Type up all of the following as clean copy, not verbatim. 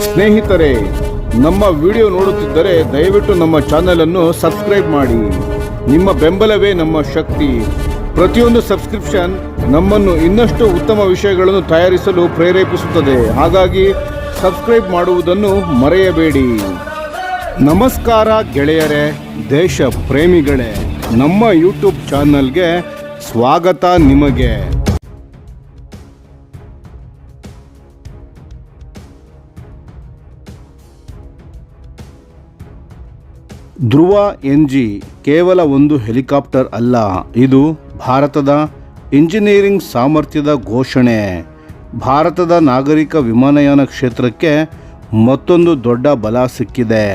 ಸ್ನೇಹಿತರೆ, ನಮ್ಮ ವಿಡಿಯೋ ನೋಡುತ್ತಿದ್ದರೆ ದಯವಿಟ್ಟು ನಮ್ಮ ಚಾನೆಲ್ ಅನ್ನು ಸಬ್ಸ್ಕ್ರೈಬ್ ಮಾಡಿ. ನಿಮ್ಮ ಬೆಂಬಲವೇ ನಮ್ಮ ಶಕ್ತಿ. ಪ್ರತಿಯೊಂದು ಸಬ್ಸ್ಕ್ರಿಪ್ಷನ್ ನಮ್ಮನ್ನು ಇನ್ನಷ್ಟು ಉತ್ತಮ ವಿಷಯಗಳನ್ನು ತಯಾರಿಸಲು ಪ್ರೇರೇಪಿಸುತ್ತದೆ. ಹಾಗಾಗಿ ಸಬ್ಸ್ಕ್ರೈಬ್ ಮಾಡುವುದನ್ನು ಮರೆಯಬೇಡಿ. ನಮಸ್ಕಾರ ಗೆಳೆಯರೇ, ದೇಶ ಪ್ರೇಮಿಗಳೇ, ನಮ್ಮ ಯೂಟ್ಯೂಬ್ ಚಾನಲ್ಗೆ ಸ್ವಾಗತ ನಿಮಗೆ. ಧ್ರುವ NG ಕೇವಲ ಒಂದು ಹೆಲಿಕಾಪ್ಟರ್ ಅಲ್ಲ, ಇದು ಭಾರತದ ಇಂಜಿನಿಯರಿಂಗ್ ಸಾಮರ್ಥ್ಯದ ಘೋಷಣೆ. ಭಾರತದ ನಾಗರಿಕ ವಿಮಾನಯಾನ ಕ್ಷೇತ್ರಕ್ಕೆ ಮತ್ತೊಂದು ದೊಡ್ಡ ಬಲ ಸಿಕ್ಕಿದೆ.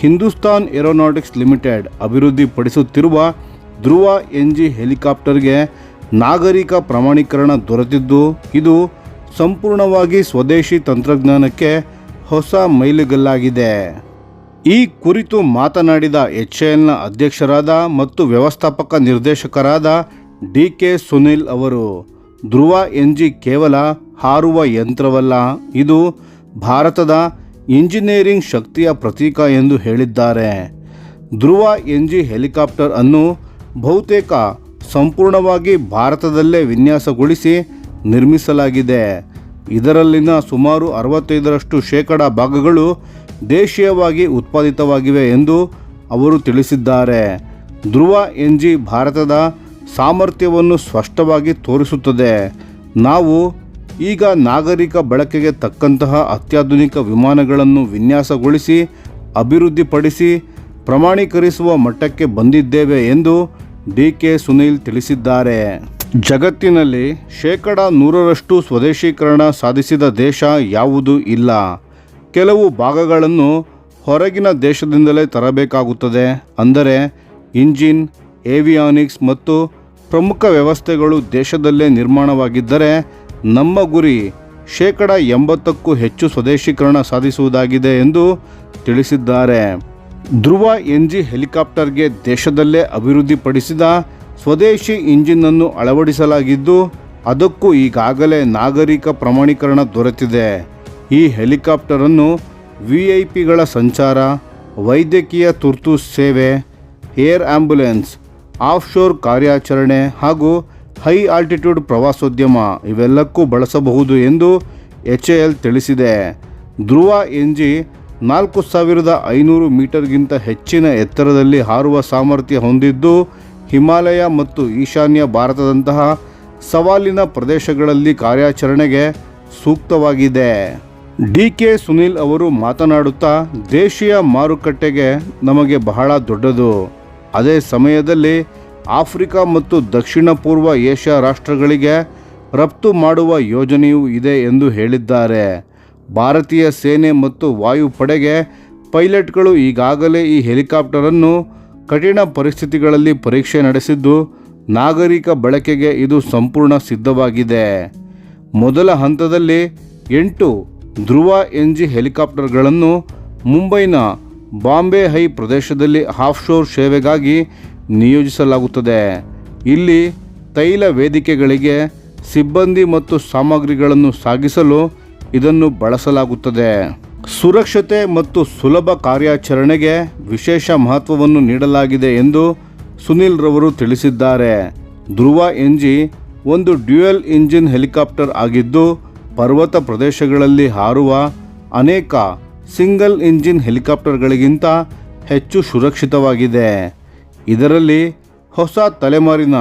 ಹಿಂದೂಸ್ತಾನ್ ಏರೋನಾಟಿಕ್ಸ್ ಲಿಮಿಟೆಡ್ ಅಭಿವೃದ್ಧಿಪಡಿಸುತ್ತಿರುವ ಧ್ರುವ NG ಹೆಲಿಕಾಪ್ಟರ್ಗೆ ನಾಗರಿಕ ಪ್ರಮಾಣೀಕರಣ ದೊರೆತಿದ್ದು, ಇದು ಸಂಪೂರ್ಣವಾಗಿ ಸ್ವದೇಶಿ ತಂತ್ರಜ್ಞಾನಕ್ಕೆ ಹೊಸ ಮೈಲಿಗಲ್ಲಾಗಿದೆ. ಈ ಕುರಿತು ಮಾತನಾಡಿದ HALನ ಅಧ್ಯಕ್ಷರಾದ ಮತ್ತು ವ್ಯವಸ್ಥಾಪಕ ನಿರ್ದೇಶಕರಾದ DK ಸುನಿಲ್ ಅವರು, ಧ್ರುವ NG ಕೇವಲ ಹಾರುವ ಯಂತ್ರವಲ್ಲ, ಇದು ಭಾರತದ ಇಂಜಿನಿಯರಿಂಗ್ ಶಕ್ತಿಯ ಪ್ರತೀಕ ಎಂದು ಹೇಳಿದ್ದಾರೆ. ಧ್ರುವ NG ಹೆಲಿಕಾಪ್ಟರ್ ಅನ್ನು ಬಹುತೇಕ ಸಂಪೂರ್ಣವಾಗಿ ಭಾರತದಲ್ಲೇ ವಿನ್ಯಾಸಗೊಳಿಸಿ ನಿರ್ಮಿಸಲಾಗಿದೆ. ಇದರಲ್ಲಿನ ಸುಮಾರು 65% ಭಾಗಗಳು ದೇಶೀಯವಾಗಿ ಉತ್ಪಾದಿತವಾಗಿವೆ ಎಂದು ಅವರು ತಿಳಿಸಿದ್ದಾರೆ. ಧ್ರುವ NG ಭಾರತದ ಸಾಮರ್ಥ್ಯವನ್ನು ಸ್ಪಷ್ಟವಾಗಿ ತೋರಿಸುತ್ತದೆ. ನಾವು ಈಗ ನಾಗರಿಕ ಬಳಕೆಗೆ ತಕ್ಕಂತಹ ಅತ್ಯಾಧುನಿಕ ವಿಮಾನಗಳನ್ನು ವಿನ್ಯಾಸಗೊಳಿಸಿ ಅಭಿವೃದ್ಧಿಪಡಿಸಿ ಪ್ರಮಾಣೀಕರಿಸುವ ಮಟ್ಟಕ್ಕೆ ಬಂದಿದ್ದೇವೆ ಎಂದು DK ಸುನಿಲ್ ತಿಳಿಸಿದ್ದಾರೆ. ಜಗತ್ತಿನಲ್ಲಿ 100% ಸ್ವದೇಶೀಕರಣ ಸಾಧಿಸಿದ ದೇಶ ಯಾವುದೂ ಇಲ್ಲ. ಕೆಲವು ಭಾಗಗಳನ್ನು ಹೊರಗಿನ ದೇಶದಿಂದಲೇ ತರಬೇಕಾಗುತ್ತದೆ. ಅಂದರೆ ಇಂಜಿನ್, ಏವಿಯಾನಿಕ್ಸ್ ಮತ್ತು ಪ್ರಮುಖ ವ್ಯವಸ್ಥೆಗಳು ದೇಶದಲ್ಲೇ ನಿರ್ಮಾಣವಾಗಿದ್ದರೆ, ನಮ್ಮ ಗುರಿ 80%ಕ್ಕೂ ಹೆಚ್ಚು ಸ್ವದೇಶೀಕರಣ ಸಾಧಿಸುವುದಾಗಿದೆ ಎಂದು ತಿಳಿಸಿದ್ದಾರೆ. ಧ್ರುವ NG ಹೆಲಿಕಾಪ್ಟರ್ಗೆ ದೇಶದಲ್ಲೇ ಅಭಿವೃದ್ಧಿಪಡಿಸಿದ ಸ್ವದೇಶಿ ಇಂಜಿನನ್ನು ಅಳವಡಿಸಲಾಗಿದ್ದು, ಅದಕ್ಕೂ ಈಗಾಗಲೇ ನಾಗರಿಕ ಪ್ರಮಾಣೀಕರಣ ದೊರೆತಿದೆ. ಈ ಹೆಲಿಕಾಪ್ಟರನ್ನು VIPಗಳ ಸಂಚಾರ, ವೈದ್ಯಕೀಯ ತುರ್ತು ಸೇವೆ, ಏರ್ ಆಂಬ್ಯುಲೆನ್ಸ್, ಆಫ್ಶೋರ್ ಕಾರ್ಯಾಚರಣೆ ಹಾಗೂ ಹೈ ಆಲ್ಟಿಟ್ಯೂಡ್ ಪ್ರವಾಸೋದ್ಯಮ ಇವೆಲ್ಲಕ್ಕೂ ಬಳಸಬಹುದು ಎಂದು HAL ತಿಳಿಸಿದೆ. ಧ್ರುವ NG 4500 ಮೀಟರ್ಗಿಂತ ಹೆಚ್ಚಿನ ಎತ್ತರದಲ್ಲಿ ಹಾರುವ ಸಾಮರ್ಥ್ಯ ಹೊಂದಿದ್ದು, ಹಿಮಾಲಯ ಮತ್ತು ಈಶಾನ್ಯ ಭಾರತದಂತಹ ಸವಾಲಿನ ಪ್ರದೇಶಗಳಲ್ಲಿ ಕಾರ್ಯಾಚರಣೆಗೆ ಸೂಕ್ತವಾಗಿದೆ. DK ಸುನಿಲ್ ಅವರು ಮಾತನಾಡುತ್ತಾ, ದೇಶೀಯ ಮಾರುಕಟ್ಟೆಗೆ ನಮಗೆ ಬಹಳ ದೊಡ್ಡದು. ಅದೇ ಸಮಯದಲ್ಲಿ ಆಫ್ರಿಕಾ ಮತ್ತು ದಕ್ಷಿಣ ಪೂರ್ವ ಏಷ್ಯಾ ರಾಷ್ಟ್ರಗಳಿಗೆ ರಫ್ತು ಮಾಡುವ ಯೋಜನೆಯೂ ಇದೆ ಎಂದು ಹೇಳಿದ್ದಾರೆ. ಭಾರತೀಯ ಸೇನೆ ಮತ್ತು ವಾಯುಪಡೆಗೆ ಪೈಲಟ್ಗಳು ಈಗಾಗಲೇ ಈ ಹೆಲಿಕಾಪ್ಟರನ್ನು ಕಠಿಣ ಪರಿಸ್ಥಿತಿಗಳಲ್ಲಿ ಪರೀಕ್ಷೆ ನಡೆಸಿದ್ದು, ನಾಗರಿಕ ಬಳಕೆಗೆ ಇದು ಸಂಪೂರ್ಣ ಸಿದ್ಧವಾಗಿದೆ. ಮೊದಲ ಹಂತದಲ್ಲಿ 8 ಧ್ರುವ NG ಹೆಲಿಕಾಪ್ಟರ್ಗಳನ್ನು ಮುಂಬೈನ ಬಾಂಬೆ ಹೈ ಪ್ರದೇಶದಲ್ಲಿ ಆಫ್ಶೋರ್ ಸೇವೆಗಾಗಿ ನಿಯೋಜಿಸಲಾಗುತ್ತದೆ. ಇಲ್ಲಿ ತೈಲ ವೇದಿಕೆಗಳಿಗೆ ಸಿಬ್ಬಂದಿ ಮತ್ತು ಸಾಮಗ್ರಿಗಳನ್ನು ಸಾಗಿಸಲು ಇದನ್ನು ಬಳಸಲಾಗುತ್ತದೆ. ಸುರಕ್ಷತೆ ಮತ್ತು ಸುಲಭ ಕಾರ್ಯಾಚರಣೆಗೆ ವಿಶೇಷ ಮಹತ್ವವನ್ನು ನೀಡಲಾಗಿದೆ ಎಂದು ಸುನಿಲ್ ರವರು ತಿಳಿಸಿದ್ದಾರೆ. ಧ್ರುವ NG ಒಂದು ಡ್ಯುಯಲ್ ಇಂಜಿನ್ ಹೆಲಿಕಾಪ್ಟರ್ ಆಗಿದ್ದು, ಪರ್ವತ ಪ್ರದೇಶಗಳಲ್ಲಿ ಹಾರುವ ಅನೇಕ ಸಿಂಗಲ್ ಇಂಜಿನ್ ಹೆಲಿಕಾಪ್ಟರ್ಗಳಿಗಿಂತ ಹೆಚ್ಚು ಸುರಕ್ಷಿತವಾಗಿದೆ. ಇದರಲ್ಲಿ ಹೊಸ ತಲೆಮಾರಿನ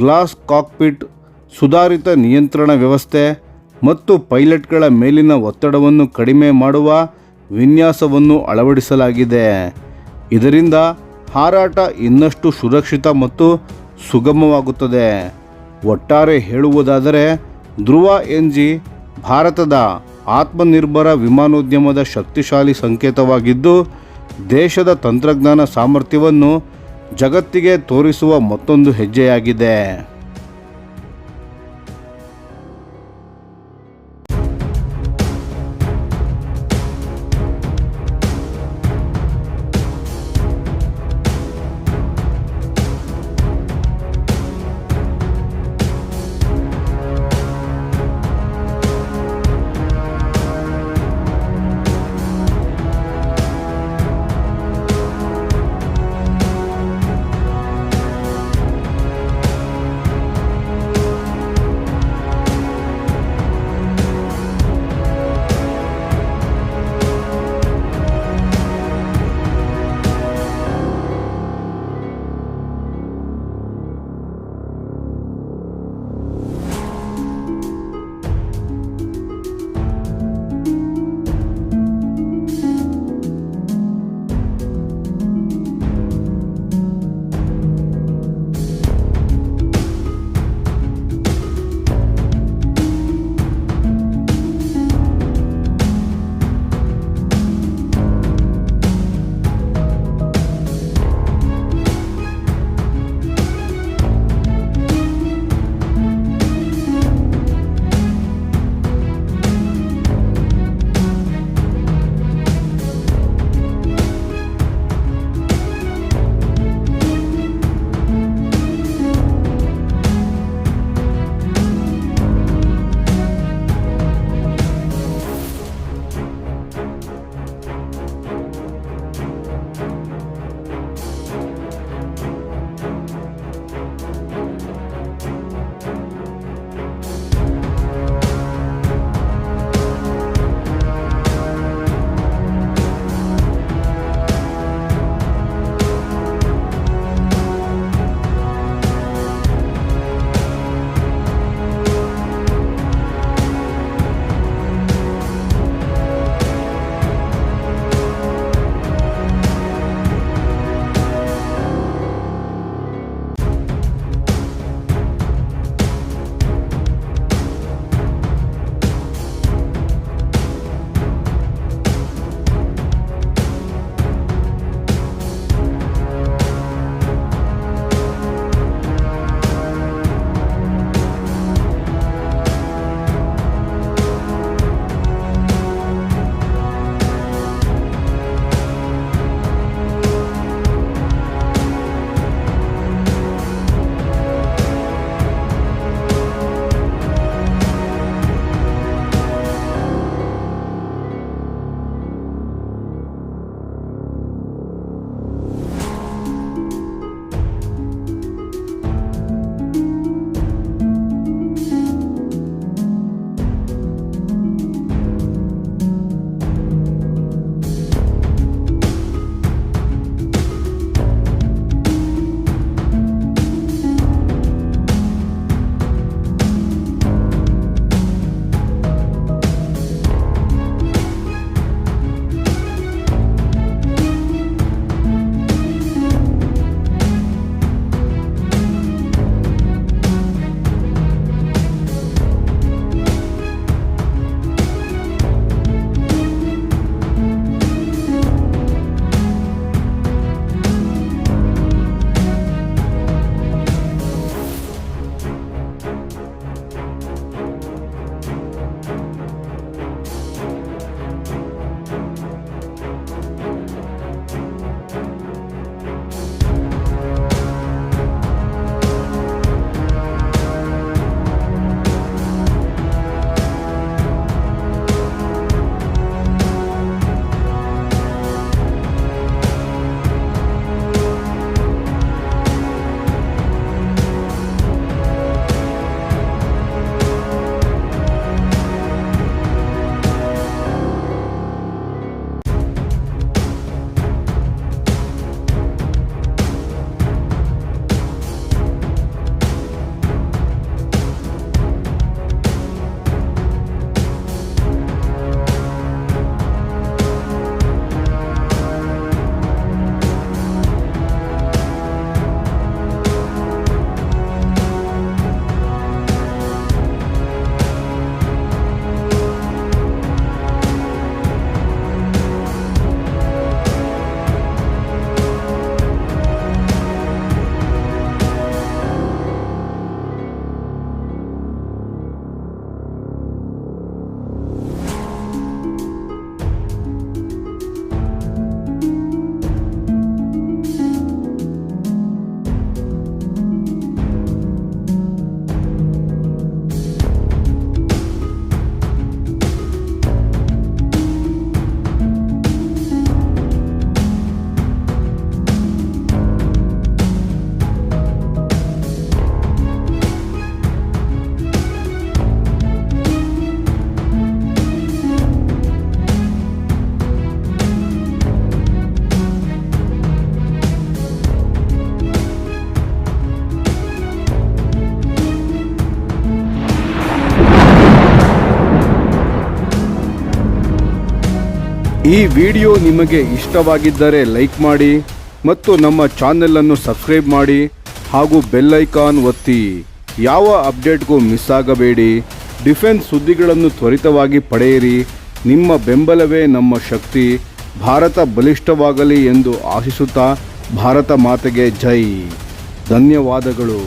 ಗ್ಲಾಸ್ ಕಾಕ್ಪಿಟ್, ಸುಧಾರಿತ ನಿಯಂತ್ರಣ ವ್ಯವಸ್ಥೆ ಮತ್ತು ಪೈಲಟ್ಗಳ ಮೇಲಿನ ಒತ್ತಡವನ್ನು ಕಡಿಮೆ ಮಾಡುವ ವಿನ್ಯಾಸವನ್ನು ಅಳವಡಿಸಲಾಗಿದೆ. ಇದರಿಂದ ಹಾರಾಟ ಇನ್ನಷ್ಟು ಸುರಕ್ಷಿತ ಮತ್ತು ಸುಗಮವಾಗುತ್ತದೆ. ಒಟ್ಟಾರೆ ಹೇಳುವುದಾದರೆ, ಧ್ರುವ NG ಭಾರತದ ಆತ್ಮನಿರ್ಭರ ವಿಮಾನೋದ್ಯಮದ ಶಕ್ತಿಶಾಲಿ ಸಂಕೇತವಾಗಿದ್ದು, ದೇಶದ ತಂತ್ರಜ್ಞಾನ ಸಾಮರ್ಥ್ಯವನ್ನು ಜಗತ್ತಿಗೆ ತೋರಿಸುವ ಮತ್ತೊಂದು ಹೆಜ್ಜೆಯಾಗಿದೆ. ಈ ವಿಡಿಯೋ ನಿಮಗೆ ಇಷ್ಟವಾಗಿದ್ದರೆ ಲೈಕ್ ಮಾಡಿ ಮತ್ತು ನಮ್ಮ ಚಾನೆಲನ್ನು ಸಬ್ಸ್ಕ್ರೈಬ್ ಮಾಡಿ ಹಾಗೂ ಬೆಲ್ ಐಕಾನ್ ಒತ್ತಿ. ಯಾವ ಅಪ್ಡೇಟ್ಗೂ ಮಿಸ್ ಆಗಬೇಡಿ. ಡಿಫೆನ್ಸ್ ಸುದ್ದಿಗಳನ್ನು ತ್ವರಿತವಾಗಿ ಪಡೆಯಿರಿ. ನಿಮ್ಮ ಬೆಂಬಲವೇ ನಮ್ಮ ಶಕ್ತಿ. ಭಾರತ ಬಲಿಷ್ಠವಾಗಲಿ ಎಂದು ಆಶಿಸುತ್ತಾ ಭಾರತ ಮಾತೆಗೆ ಜೈ. ಧನ್ಯವಾದಗಳು.